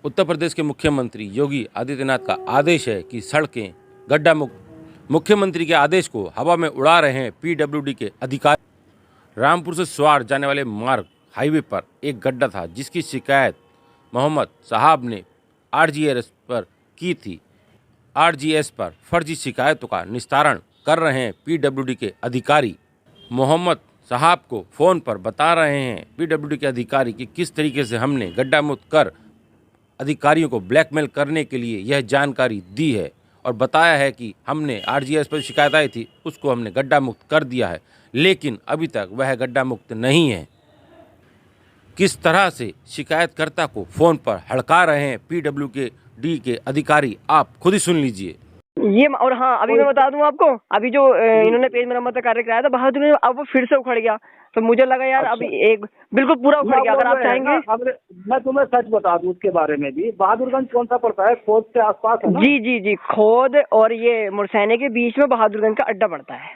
उत्तर प्रदेश के मुख्यमंत्री योगी आदित्यनाथ का आदेश है कि सड़कें गड्ढा मुक्त। मुख्यमंत्री के आदेश को हवा में उड़ा रहे हैं पीडब्ल्यूडी के अधिकारी। रामपुर से स्वार जाने वाले मार्ग हाईवे पर एक गड्ढा था, जिसकी शिकायत मोहम्मद साहब ने आरजीएस पर की थी। आरजीएस पर फर्जी शिकायतों का निस्तारण कर रहे हैं पीडब्ल्यूडी के अधिकारी। मोहम्मद साहब को फ़ोन पर बता रहे हैं पीडब्ल्यूडी के अधिकारी कि किस तरीके से हमने गड्ढा मुक्त कर अधिकारियों को ब्लैकमेल करने के लिए यह जानकारी दी है और बताया है कि हमने आरजीएस पर शिकायत आई थी, उसको हमने गड्ढा मुक्त कर दिया है, लेकिन अभी तक वह गड्ढा मुक्त नहीं है। किस तरह से शिकायतकर्ता को फ़ोन पर हड़का रहे हैं पीडब्ल्यूडी के अधिकारी, आप खुद ही सुन लीजिए। ये और हाँ, अभी मैं बता दूं आपको, अभी जो इन्होंने पेज मरम्मत का कार्य कराया था बहादुर ने, अब वो फिर से उखड़ गया। तो मुझे लगा यार अभी एक बिल्कुल पूरा उखड़ गया। अगर आप चाहेंगे मैं तुम्हें सच बता दूं उसके बारे में भी। बहादुरगंज कौन सा पड़ता है? खोद के आसपास है ना? जी जी जी, खोद और ये मुरसैने के बीच में बहादुरगंज का अड्डा पड़ता है।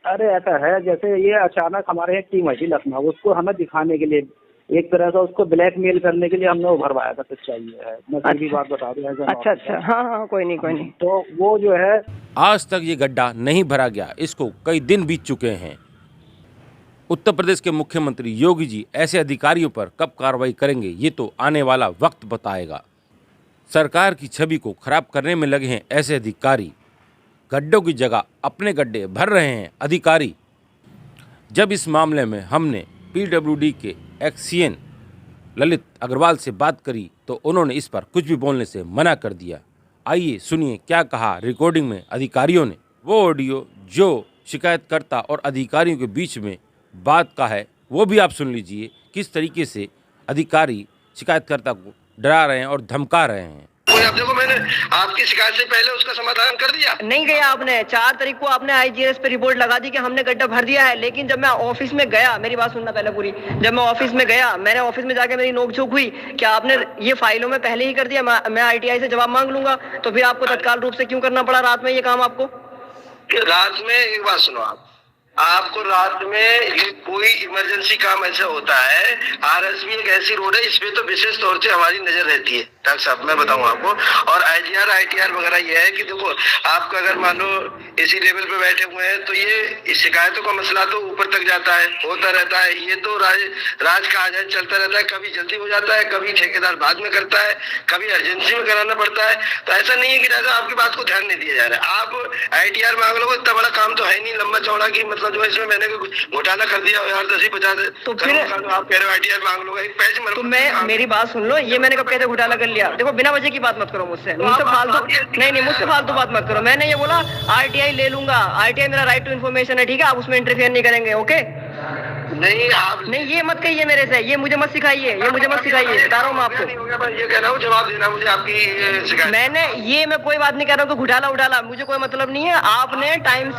अरे ऐसा है, जैसे ये अचानक हमारे यहाँ टीम आई थी लखनऊ, उसको हमें दिखाने के लिए, एक तरह से उसको ब्लैकमेल करने के लिए हमने वो भरवाया था। तो चाहिए मैं सीधी बात बता दूं। अच्छा अच्छा, हाँ हाँ, कोई नहीं। तो वो जो है, आज तक ये गड्ढा नहीं भरा गया, इसको कई दिन बीत चुके हैं। उत्तर प्रदेश के मुख्यमंत्री योगी जी ऐसे अधिकारियों पर कब कार्रवाई करेंगे, ये तो आने वाला वक्त बताएगा। सरकार की छवि को खराब करने में लगे हैं ऐसे अधिकारी। गड्ढों की जगह अपने गड्ढे भर रहे हैं अधिकारी। जब इस मामले में हमने पीडब्ल्यूडी के एक्सीएन ललित अग्रवाल से बात करी तो उन्होंने इस पर कुछ भी बोलने से मना कर दिया। आइए सुनिए क्या कहा रिकॉर्डिंग में अधिकारियों ने। वो ऑडियो जो शिकायतकर्ता और अधिकारियों के बीच में बात का है, वो भी आप सुन लीजिए। किस तरीके से अधिकारी शिकायतकर्ता को डरा रहे हैं और धमका रहे हैं। अब देखो, मैंने आपकी शिकायत से पहले उसका समाधान कर दिया। नहीं गया आपने, 4 तारीख को आपने आईजीएस पे रिपोर्ट लगा दी कि हमने गड्ढा भर दिया है। लेकिन जब मैं ऑफिस में गया, मेरी बात सुनना पहले पूरी, जब मैं ऑफिस में गया, मैंने ऑफिस में जाके मेरी नोकझोंक हुई, क्या आपने ये फाइलों में पहले ही कर दिया, मैं आईटीआई से जवाब मांग लूंगा, तो फिर आपको तत्काल रूप से क्यों करना पड़ा रात में ये काम आपको? रात में एक बात सुनो, आपको रात में ये कोई इमरजेंसी काम ऐसा होता है, आरएसबी एक ऐसी रोड है, इसमें तो विशेष तौर से हमारी नजर रहती है। डॉक्टर साहब मैं बताऊं आपको, और आईजीआर आईटीआर वगैरह ये है कि देखो, आपका अगर मान लो इसी लेवल पे बैठे हुए हैं तो ये शिकायतों का मसला तो ऊपर तक जाता है, होता रहता है। ये तो राज का आज चलता रहता है, कभी जल्दी हो जाता है, कभी ठेकेदार बाद में करता है, कभी अर्जेंसी में कराना पड़ता है। तो ऐसा नहीं है कि राजा आपकी बात को ध्यान नहीं दिया जा रहा है। आप आईटीआर मांग लो, इतना बड़ा काम तो है नहीं लंबा चौड़ा की, मतलब जो इसमें मैंने घोटाला कर दिया यार 10-50 तो फिर आप कह रहे हो आईटीआर मांग लो, एक पैसे तो मैं, मेरी बात सुन लो, ये मैंने कब कहते घोटाला कर लिया? देखो, बिना वजह की बात मत करो मुझसे फालतू, नहीं मुझसे फालतू बात मत करो। मैंने ये बोला आरटीआई ले लूंगा, आरटीआई मेरा राइट टू इन्फॉर्मेशन है, ठीक है, आप उसमें इंटरफेयर नहीं करेंगे, ओके? नहीं आप नहीं, ये मत कहिए मेरे से, ये मुझे मत सिखाइए, ये मुझे मत सिखाइए, बता रहा हूँ मैं आपको। ये कह रहा हूँ, जवाब देना मुझे आपकी शिकायत। मैंने ये, मैं कोई बात नहीं कर रहा हूँ, घोटाला उठाला मुझे कोई मतलब नहीं है। आपने टाइम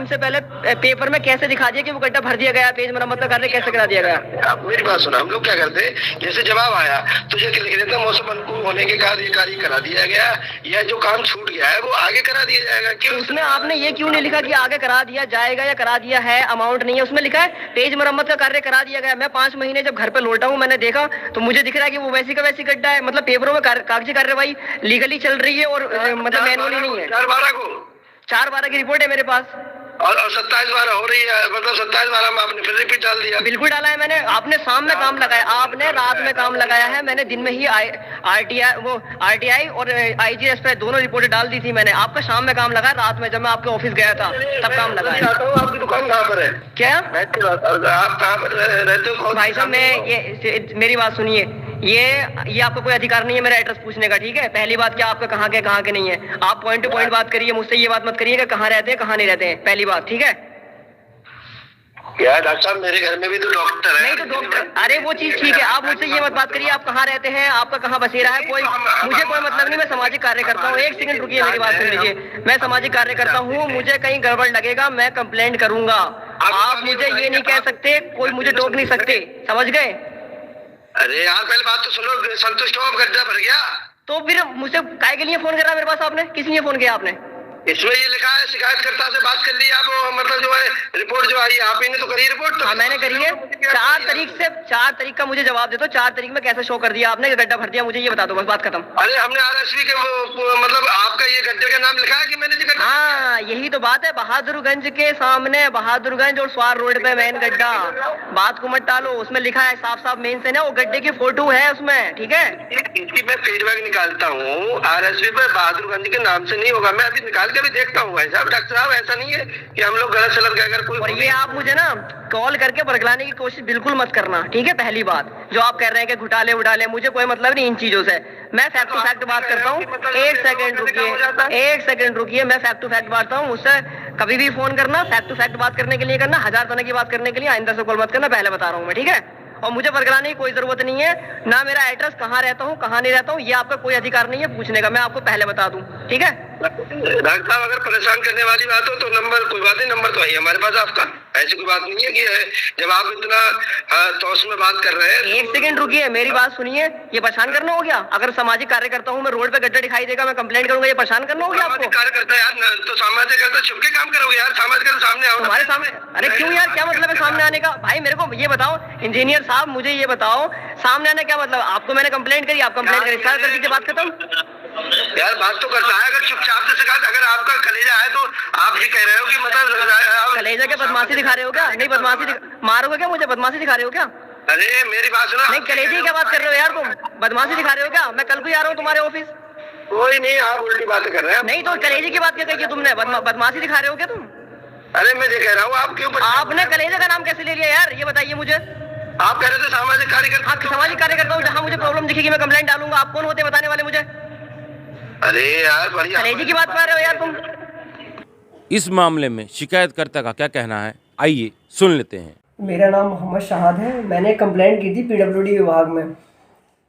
से पहले पेपर में कैसे दिखा दिया कि वो गड्ढा भर दिया गया, पेज मरम्मत का कार्य कैसे करा दिया गया? आप मेरी बात सुना, हम लोग क्या करते, जैसे जवाब आया तो ये लिख देता मौसम अनुकूल होने के बाद ये कार्य करा दिया गया, या जो काम छूट गया है वो आगे करा दिया जाएगा। क्यों उसमें आपने ये क्यों नहीं लिखा कि आगे करा दिया जाएगा या करा दिया है, अमाउंट नहीं है उसमें लिखा है पेज मरम्मत का कार्य करा दिया गया। मैं 5 महीने जब घर पे लौटा हूँ, मैंने देखा तो मुझे दिख रहा है कि वो वैसी का वैसी गड्ढा है। मतलब पेपरों में कागजी कार्रवाई लीगली चल रही है और मतलब मैनुअली नहीं है। 4/12 की रिपोर्ट है मेरे पास, और 27/12 हो रही है, मतलब 27/12 में आपने फिर रिपीट डाल दिया। बिल्कुल डाला है मैंने। आपने शाम में काम लगाया, आपने रात में काम लगाया है, मैंने दिन में ही आरटीआई और आईजीएस पे दोनों रिपोर्टें डाल दी थी मैंने। आपका शाम में काम लगा, रात में जब मैं आपके ऑफिस गया था तब काम लगाया। आपकी दुकान कहाँ पर है? क्या आप कहाँ पर रहते हो? भाई साहब, मैं ये, मेरी बात सुनिए, ये आपका कोई अधिकार नहीं है मेरा एड्रेस पूछने का, ठीक है? पहली बात, क्या आपका कहाँ के नहीं है, आप पॉइंट टू पॉइंट बात करिए, मुझसे ये बात मत करिए कि कहाँ रहते हैं कहाँ नहीं रहते हैं, पहली बात, ठीक है? यार डॉक्टर साहब, मेरे घर में भी तो डॉक्टर है। नहीं तो डॉक्टर, अरे वो चीज ठीक है, आप मुझसे ये मत बात करिए आप कहाँ रहते हैं, आपका कहाँ बसेरा है, कोई मुझे कोई मतलब नहीं। मैं सामाजिक कार्य करता हूँ, 1 सेकंड रुकिए, मेरी बात सुन लीजिए। मैं सामाजिक कार्य करता हूँ, मुझे कहीं गड़बड़ लगेगा मैं कंप्लेंट करूंगा। आप मुझे ये नहीं कह सकते, कोई मुझे टोक नहीं सकते, समझ गए? अरे यार पहले बात तो सुनो, संतुष्ट हो, गड्ढा भर गया तो फिर मुझसे काहे के लिए फोन कर रहा है मेरे पास आपने? किस लिए फोन किया आपने? इसमें ये लिखा है शिकायतकर्ता से बात कर ली आप, मतलब जो है रिपोर्ट जो आई आप ही ने तो करी रिपोर्ट। तो हाँ मैंने करी है। 4 तारीख का मुझे जवाब दे दो। 4 तारीख में कैसे शो कर दिया आपने कि गड्ढा भर दिया, मुझे ये बता दो बस, बात खत्म। अरे हमने आरएसवी के मतलब आपका ये गड्ढे का नाम लिखा है कि मैंने जी गड्ढा? हाँ यही तो बात है, बहादुरगंज के सामने, बहादुरगंज और स्वार रोड पे मेन गड्ढा। बात को मत टालो, उसमें लिखा है साफ साफ मेन से ना, वो गड्ढे की फोटो है उसमें, ठीक है। इसकी मैं फीडबैक निकालता हूँ, आरएसवी पे बहादुरगंज के नाम से नहीं होगा, मैं अभी निकाल के भी देखता हूँ भाई साहब। डॉक्टर साहब ऐसा नहीं है कि हम लोग गलत सलत अगर कोई, और ये आप मुझे ना कॉल करके बरगलाने की कोशिश बिल्कुल मत करना, ठीक है। पहली बात जो आप कह रहे हैं कि घुटाले उठाले, मुझे कोई मतलब नहीं इन चीजों से। मैं फैक्ट टू फैक्ट बात करता हूँ। एक सेकंड रुकिए, मैं फैक्ट टू फैक्ट बात हूँ। मुझसे कभी भी फोन करना, फैक्ट टू फैक्ट बात करने के लिए करना, 1000 तरह की बात करने के लिए आइंदा से कॉल मत करना, पहले बता रहा हूँ मैं, ठीक है। और मुझे बरगलाने की कोई जरूरत नहीं है, ना मेरा एड्रेस कहाँ रहता हूँ कहाँ नहीं रहता हूँ, ये आपका कोई अधिकार नहीं है पूछने का, मैं आपको पहले बता दूं, ठीक है। डॉक्टर साहब अगर परेशान करने वाली बात हो तो नंबर, कोई बात नहीं, नंबर तो है हमारे पास आपका, ऐसी कोई बात नहीं है कि जब आप इतना तौस में बात कर रहे हैं। एक सेकंड रुकिए, मेरी बात सुनिए। ये परेशान करना हो गया? अगर सामाजिक कार्य करता हूँ मैं, रोड पे गड्ढा दिखाई देगा मैं कंप्लेंट करूंगा, ये परेशान करना हो गया आपको? कार्य करता है यार, तो सामाजिक करता छुप के काम करोगे यार, सामाजिक के सामने आओ, हमारे सामने। अरे क्यों यार, क्या मतलब है सामने आने का? भाई मेरे को ये बताओ, इंजीनियर साहब मुझे ये बताओ, सामने आने क्या मतलब? आपको मैंने कंप्लेंट करी, आप कंप्लेंट करी, सारा कर दीजिए, बात खत्म। यार बात तो करना है, अगर चुपचाप से शिकायत, अगर आपका कलेजा है तो आप ये कह रहे हो कि मतलब कलेजा के बदमाशी दिखा रहे हो क्या? नहीं बदमाशी मारोगे क्या मुझे? बदमाशी दिखा रहे हो क्या? अरे मेरी बात सुनो। नहीं कलेजे की क्या बात कर रहे हो यार तुम? बदमाशी दिखा रहे हो क्या? मैं कल को ही आ रहा हूँ तुम्हारे ऑफिस। कोई नहीं, आप उल्टी बातें कर रहे हैं। नहीं तो कलेजे की बात क्या कही तुमने? बदमाशी दिखा रहे हो क्या तुम? अरे मैं ये कह रहा हूँ, आप क्यों आपने कलेजे का नाम कैसे ले लिया यार, ये बताइए मुझे। आप कह रहे थे सामाजिक कार्यकर्ता। हाँ सामाजिक कार्यकर्ता हूँ, जहाँ मुझे प्रॉब्लम दिखेगी मैं कंप्लेंट डालूंगा। आप कौन होते बताने वाले मुझे? अरे यार बढ़िया, कलेजे की बात कर रहे हो यार तुम। इस मामले में शिकायतकर्ता का क्या कहना है, आइए सुन लेते हैं। मेरा नाम मोहम्मद शाहद है। मैंने कंप्लेंट की थी पीडब्ल्यूडी विभाग में।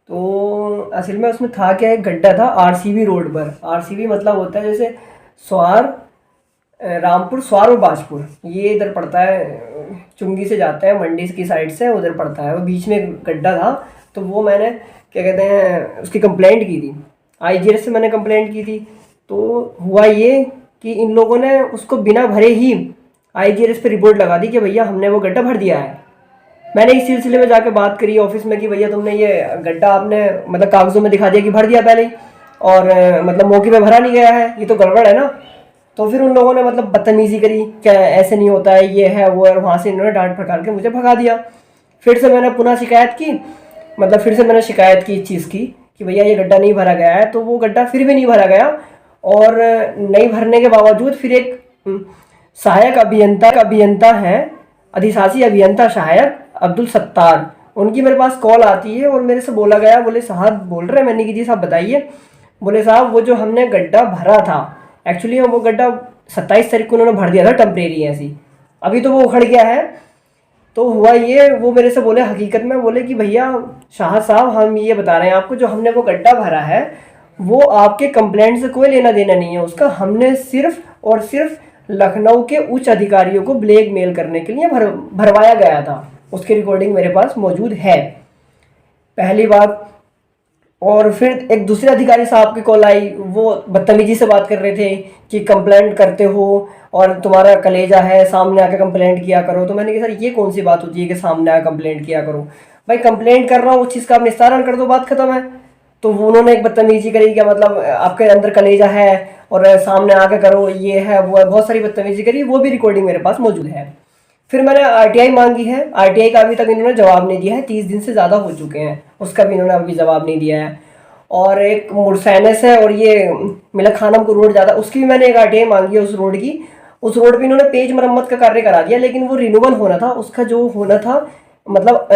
तो असल में उसमें था क्या, एक गड्ढा था आरसीबी रोड पर। आरसीबी मतलब होता है जैसे स्वार, रामपुर, स्वार और बाजपुर, ये इधर पड़ता है, चुंगी से जाता है मंडी की साइड से, उधर पड़ता है। वो बीच में गड्ढा था, तो वो मैंने क्या कहते हैं उसकी कंप्लेंट की थी, आईजीएस से मैंने कंप्लेंट की थी। तो हुआ ये कि इन लोगों ने उसको बिना भरे ही आईजीएस पे रिपोर्ट लगा दी कि भैया हमने वो गड्ढा भर दिया है। मैंने इस सिलसिले में जाके बात करी ऑफिस में कि भैया तुमने ये गड्ढा आपने मतलब कागजों में दिखा दिया कि भर दिया पहले ही, और मतलब मौके पे भरा नहीं गया है, ये तो गड़बड़ है ना। तो फिर उन लोगों ने मतलब बदतमीज़ी करी, क्या ऐसे नहीं होता है, ये है वो है, और वहाँ से इन्होंने डांट फटकार के मुझे भगा दिया। फिर से मैंने पुनः शिकायत की, मतलब फिर से मैंने शिकायत की इस चीज़ की कि भैया ये गड्ढा नहीं भरा गया है। तो वो गड्ढा फिर भी नहीं भरा गया, और नहीं भरने के बावजूद फिर एक सहायक अभियंता हैं, अधिशासी अभियंता सहायक अब्दुल सत्तार, उनकी मेरे पास कॉल आती है और मेरे से बोला गया, बोले साहब बोल रहे हैं। मैंने कि जी साहब बताइए। बोले साहब वो जो हमने गड्ढा भरा था, एक्चुअली वो गड्ढा 27 तारीख को उन्होंने भर दिया था टेम्परेरी ऐसी, अभी तो वो उखड़ गया है। तो हुआ ये, वो मेरे से बोले हकीकत में, बोले कि भैया शाह साहब हम ये बता रहे हैं आपको, जो हमने वो गड्ढा भरा है वो आपके कंप्लेंट से कोई लेना देना नहीं है उसका, हमने सिर्फ और सिर्फ लखनऊ के उच्च अधिकारियों को ब्लैकमेल करने के लिए भरवाया गया था। उसकी रिकॉर्डिंग मेरे पास मौजूद है, पहली बात। और फिर एक दूसरे अधिकारी साहब की कॉल आई, वो बदतमीजी से बात कर रहे थे कि कंप्लेंट करते हो और तुम्हारा कलेजा है, सामने आकर कंप्लेंट किया करो। तो मैंने कहा सर ये कौन सी बात होती है कि सामने आकर कंप्लेंट किया करो? भाई कंप्लेंट कर रहा हूँ, उस चीज़ का आप निस्तारण कर दो, बात खत्म है। तो उन्होंने एक बदतमीजी करी, क्या मतलब आपके अंदर कलेजा है और सामने आके करो, ये है वो है, बहुत सारी बदतमीजी करी, वो भी रिकॉर्डिंग मेरे पास मौजूद है। फिर मैंने आरटीआई मांगी है, आरटीआई का अभी तक इन्होंने जवाब नहीं दिया है, 30 दिन से ज़्यादा हो चुके हैं, उसका भी इन्होंने अभी जवाब नहीं दिया है। और एक मुरसैनस है और ये मिलक खानम को रोड जाता है, उसकी भी मैंने एक आरटीआई मांगी है उस रोड की। उस रोड पे इन्होंने पेज मरम्मत का कार्य करा दिया, लेकिन वो रिन्यूअल होना था, उसका जो होना था मतलब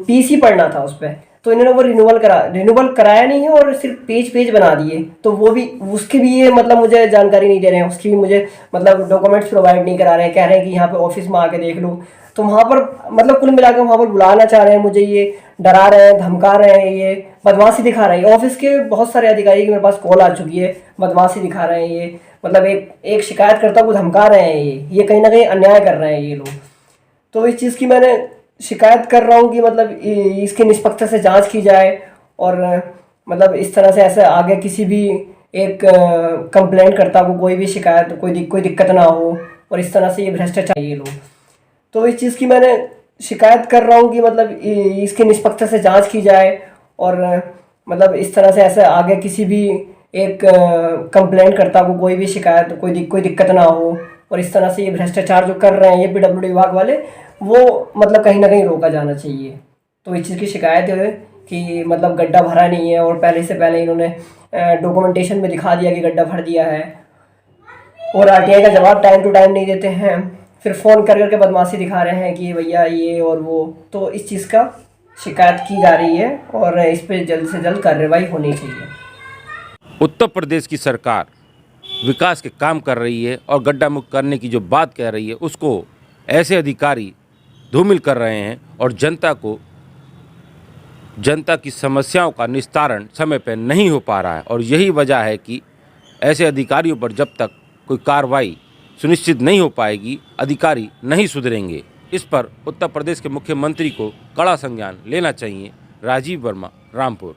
पीसी पड़ना था उस पर, तो इन्होंने वो रिन्यूअल कराया नहीं है और सिर्फ पेज बना दिए। तो वो भी, उसकी भी ये मतलब मुझे जानकारी नहीं दे रहे हैं, उसकी भी मुझे मतलब डॉक्यूमेंट्स प्रोवाइड नहीं करा रहे हैं, कह रहे हैं कि यहाँ पे ऑफिस में आके देख लो। तो वहाँ पर मतलब कुल मिलाकर वहाँ पर बुलाना चाह रहे हैं मुझे, ये डरा रहे हैं, धमका रहे हैं, ये बदमाशी दिखा रहे हैं। ऑफिस के बहुत सारे अधिकारी की मेरे पास कॉल आ चुकी है, बदमाशी दिखा रहे हैं ये, मतलब एक शिकायतकर्ता को धमका रहे हैं, ये कहीं ना कहीं अन्याय कर रहे हैं ये लोग। तो इस चीज़ की मैंने शिकायत कर रहा हूँ कि मतलब इसकी निष्पक्षता से जांच की जाए, और मतलब इस तरह से ऐसे आगे किसी भी एक कंप्लेंटकर्ता को कोई भी शिकायत कोई दिक्कत ना हो, और इस तरह से ये भ्रष्टाचार ये लोग। तो इस चीज़ की मैंने शिकायत कर रहा हूँ कि मतलब इसकी निष्पक्षता से जांच की जाए, और मतलब इस तरह से ऐसे आगे किसी भी एक कंप्लेंटकर्ता को कोई भी शिकायत कोई दिक्कत ना हो, और इस तरह से ये भ्रष्टाचार जो कर रहे हैं ये पीडब्ल्यूडी विभाग वाले, वो मतलब कहीं ना कहीं रोका जाना चाहिए। तो इस चीज़ की शिकायत है कि मतलब गड्ढा भरा नहीं है, और पहले इन्होंने डॉक्यूमेंटेशन में दिखा दिया कि गड्ढा भर दिया है, और आरटीआई का जवाब टाइम टू टाइम नहीं देते हैं, फिर फ़ोन कर करके बदमाशी दिखा रहे हैं कि भैया ये और वो। तो इस चीज़ का शिकायत की जा रही है, और इस पर जल्द से जल्द कार्रवाई होनी चाहिए। उत्तर प्रदेश की सरकार विकास के काम कर रही है और गड्ढा मुक्त करने की जो बात कह रही है उसको ऐसे अधिकारी धूमिल कर रहे हैं, और जनता की समस्याओं का निस्तारण समय पर नहीं हो पा रहा है। और यही वजह है कि ऐसे अधिकारियों पर जब तक कोई कार्रवाई सुनिश्चित नहीं हो पाएगी, अधिकारी नहीं सुधरेंगे। इस पर उत्तर प्रदेश के मुख्यमंत्री को कड़ा संज्ञान लेना चाहिए। राजीव वर्मा, रामपुर।